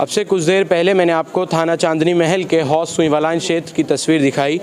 अब से कुछ देर पहले मैंने आपको थाना चांदनी महल के हौस सुईवालान क्षेत्र की तस्वीर दिखाई,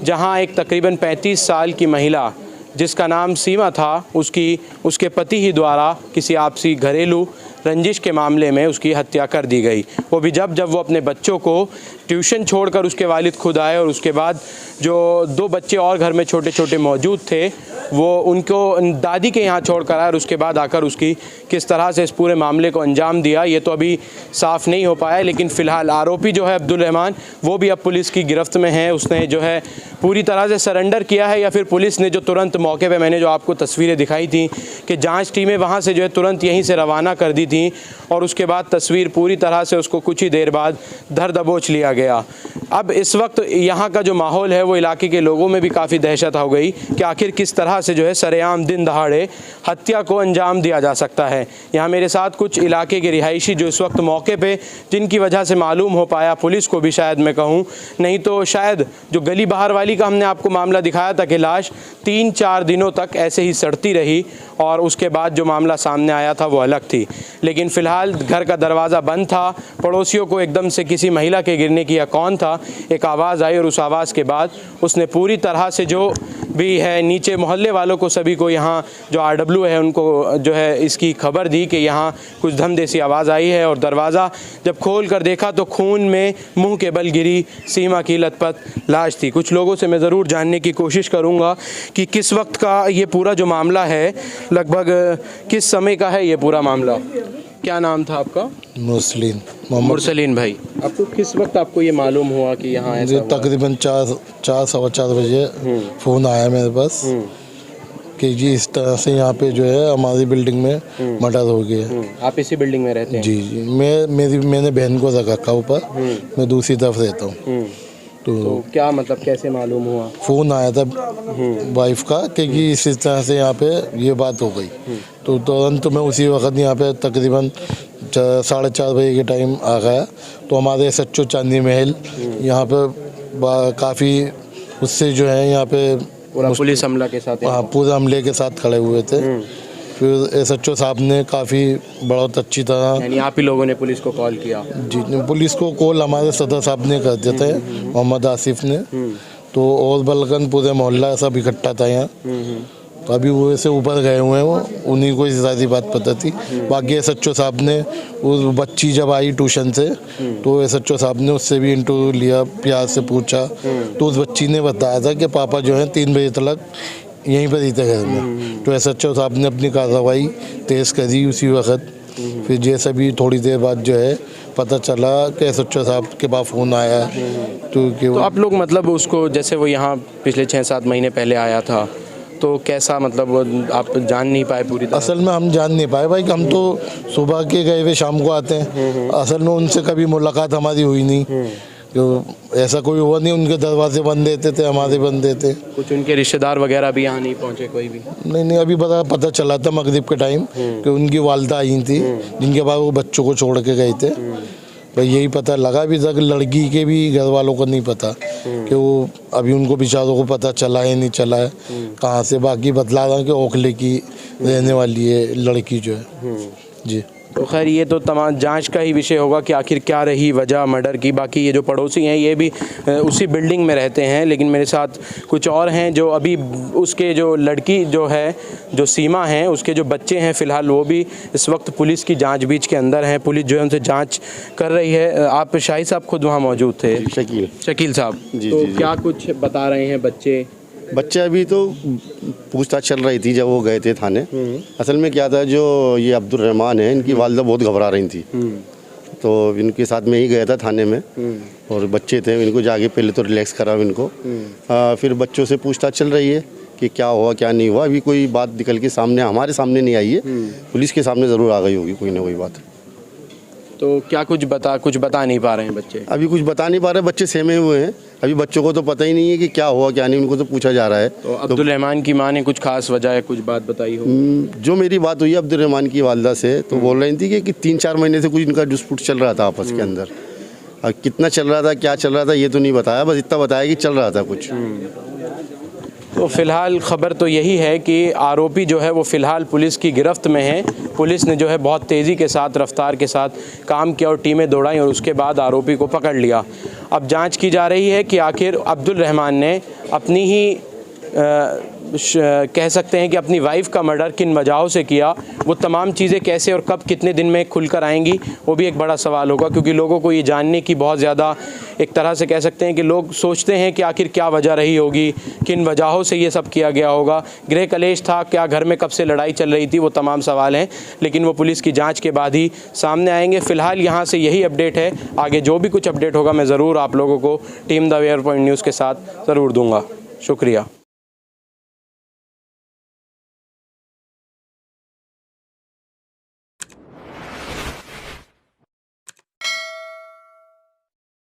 जहां एक तकरीबन 35 साल की महिला जिसका नाम सीमा था, उसके पति ही द्वारा किसी आपसी घरेलू रंजिश के मामले में उसकी हत्या कर दी गई। वो भी जब वो अपने बच्चों को ट्यूशन छोड़कर उसके वालिद खुद आए और उसके बाद जो 2 बच्चे और घर में छोटे छोटे मौजूद थे वो उनको दादी के यहाँ छोड़ कर आए और उसके बाद आकर उसकी किस तरह से इस पूरे मामले को अंजाम दिया ये तो अभी साफ़ नहीं हो पाया। लेकिन फ़िलहाल आरोपी जो है अब्दुल रहमान वो भी अब पुलिस की गिरफ्त में है। उसने जो है पूरी तरह से सरेंडर किया है या फिर पुलिस ने जो तुरंत मौके पे मैंने जो आपको तस्वीरें दिखाई थी कि जांच टीमें वहाँ से जो है तुरंत यहीं से रवाना कर दी थी और उसके बाद तस्वीर पूरी तरह से उसको कुछ ही देर बाद धर दबोच लिया गया। अब इस वक्त यहाँ का जो माहौल है वो इलाके के लोगों में भी काफ़ी दहशत हो गई कि आखिर किस तरह से जो है सरेआम दिन दहाड़े हत्या को अंजाम दिया जा सकता है। यहाँ मेरे साथ कुछ इलाके के रिहायशी जो इस वक्त मौके पे जिनकी वजह से मालूम हो पाया पुलिस को भी शायद मैं कहूँ, नहीं तो शायद जो गली बाहर वाली का हमने आपको मामला दिखाया था कि लाश 3-4 दिनों तक ऐसे ही सड़ती रही और उसके बाद जो मामला सामने आया था वो अलग थी। लेकिन फ़िलहाल घर का दरवाज़ा बंद था, पड़ोसियों को एकदम से किसी महिला के गिरने की या कौन था एक आवाज़ आई और उस आवाज़ के बाद उसने पूरी तरह से जो भी है नीचे मोहल्ले वालों को सभी को यहाँ जो RW है उनको जो है इसकी खबर दी कि यहाँ कुछ धमदेसी आवाज़ आई है और दरवाज़ा जब खोल कर देखा तो खून में मुंह के बल गिरी सीमा की लथपथ लाश थी। कुछ लोगों से मैं ज़रूर जानने की कोशिश करूँगा कि किस वक्त का ये पूरा जो मामला है, लगभग किस समय का है ये पूरा मामला। क्या नाम था आपका? मुरसलीन भाई। आपको किस वक्त आपको ये मालूम हुआ कि यहाँ ऐसा हुआ? तकरीबन 4-4:15 बजे फ़ोन आया मेरे पास कि जी इस तरह से यहाँ पे जो है हमारी बिल्डिंग में मर्डर हो गया। आप इसी बिल्डिंग में रहते हैं? जी मैंने बहन को रखा ऊपर, मैं दूसरी तरफ रहता हूँ। तो क्या मतलब कैसे मालूम हुआ? फ़ोन आया था वाइफ का कि इस तरह से यहाँ पे ये बात हो गई। तो तुरंत मैं उसी वक्त यहाँ पे तकरीबन 4:30 बजे के टाइम आ गया। तो हमारे SHO चांदनी महल यहाँ पे काफ़ी उससे जो है यहाँ पे पूरा पुलिस हमला के साथ, हाँ पूरे हमले के साथ खड़े हुए थे। फिर SHO साहब ने काफ़ी बहुत अच्छी तरह, यानी आप ही लोगों ने पुलिस को कॉल किया? जी पुलिस को कॉल हमारे सदर साहब ने कर दिया था, मोहम्मद आसिफ ने। तो और बलगन पूरे मोहल्ला सब इकट्ठा था यहाँ। तो अभी वो ऐसे ऊपर गए हुए हैं, वो उन्हीं को इस सारी बात पता थी। बाकी SHO साहब ने उस बच्ची जब आई ट्यूशन से तो SHO साहब ने उससे भी इंटरव्यू लिया, प्यार से पूछा। तो उस बच्ची ने बताया था कि पापा जो है 3 बजे तक यहीं पर ही थे घर में। तो SHO साहब ने अपनी कार्रवाई तेज़ करी उसी वक्त। फिर जैसे भी थोड़ी देर बाद जो है पता चला कि SHO साहब के पास फ़ोन आया। तो आप लोग मतलब उसको जैसे वो यहाँ पिछले 6-7 महीने पहले आया था तो कैसा मतलब आप जान नहीं पाए पूरी तरह? असल में हम जान नहीं पाए भाई, हम तो सुबह के गए हुए शाम को आते हैं। असल में उनसे कभी मुलाकात हमारी हुई नहीं, तो ऐसा कोई हुआ नहीं। उनके दरवाजे बंद देते थे, हमारे बंद देते। कुछ उनके रिश्तेदार वगैरह भी यहाँ नहीं पहुँचे कोई भी? नहीं अभी पता चला था मगरिब के टाइम कि उनकी वालदा आई थी जिनके बाद वो बच्चों को छोड़ के गए थे। भाई यही पता लगा। अभी तक लड़की के भी घर वालों को नहीं पता कि वो अभी उनको बेचारों को पता चला है नहीं चला है कहाँ से। बाकी बतला रहा कि ओखले की रहने वाली है लड़की जो है। जी तो खैर ये तो तमाम जांच का ही विषय होगा कि आखिर क्या रही वजह मर्डर की। बाकी ये जो पड़ोसी हैं ये भी उसी बिल्डिंग में रहते हैं, लेकिन मेरे साथ कुछ और हैं जो अभी उसके जो लड़की जो है जो सीमा है उसके जो बच्चे हैं फ़िलहाल वो भी इस वक्त पुलिस की जांच-बीच के अंदर हैं। पुलिस जो है उनसे जांच कर रही है। आप शाही साहब खुद वहाँ मौजूद थे? शकील साहब। तो क्या कुछ बता रहे हैं बच्चे? अभी तो पूछताछ चल रही थी जब वो गए थे थाने। असल में क्या था, जो ये अब्दुल रहमान है इनकी वालिदा बहुत घबरा रही थी, तो इनके साथ में ही गया था थाने में। और बच्चे थे, इनको जाके पहले तो रिलैक्स करा इनको। फिर बच्चों से पूछताछ चल रही है कि क्या हुआ क्या नहीं हुआ। अभी कोई बात निकल के सामने हमारे सामने नहीं आई है, पुलिस के सामने ज़रूर आ गई होगी कोई ना कोई बात। तो क्या कुछ बता नहीं पा रहे हैं बच्चे? अभी कुछ बता नहीं पा रहे, बच्चे सहमे हुए हैं। अभी बच्चों को तो पता ही नहीं है कि क्या हुआ क्या नहीं, उनको तो पूछा जा रहा है। तो अब्दुल रहमान की माँ ने कुछ खास वजह है, कुछ बात बताई हो? जो मेरी बात हुई है अब्दुल रहमान की वालिदा से, तो बोल रही थी कि 3-4 महीने से कुछ इनका डिस्प्यूट चल रहा था आपस के अंदर। और कितना चल रहा था क्या चल रहा था ये तो नहीं बताया, बस इतना बताया कि चल रहा था कुछ। तो फ़िलहाल ख़बर तो यही है कि आरोपी जो है वो फ़िलहाल पुलिस की गिरफ्त में है। पुलिस ने जो है बहुत तेज़ी के साथ, रफ्तार के साथ काम किया और टीमें दौड़ाई और उसके बाद आरोपी को पकड़ लिया। अब जांच की जा रही है कि आखिर अब्दुल रहमान ने अपनी ही कह सकते हैं कि अपनी वाइफ का मर्डर किन वजहों से किया। वो तमाम चीज़ें कैसे और कब कितने दिन में खुलकर आएंगी वो भी एक बड़ा सवाल होगा, क्योंकि लोगों को ये जानने की बहुत ज़्यादा, एक तरह से कह सकते हैं कि लोग सोचते हैं कि आखिर क्या वजह रही होगी, किन वजहों से ये सब किया गया होगा। गृह कलेश था क्या, घर में कब से लड़ाई चल रही थी, वो तमाम सवाल हैं, लेकिन वो पुलिस की जाँच के बाद ही सामने आएंगे। फ़िलहाल यहाँ से यही अपडेट है। आगे जो भी कुछ अपडेट होगा मैं ज़रूर आप लोगों को team the where point news के साथ ज़रूर दूँगा। शुक्रिया।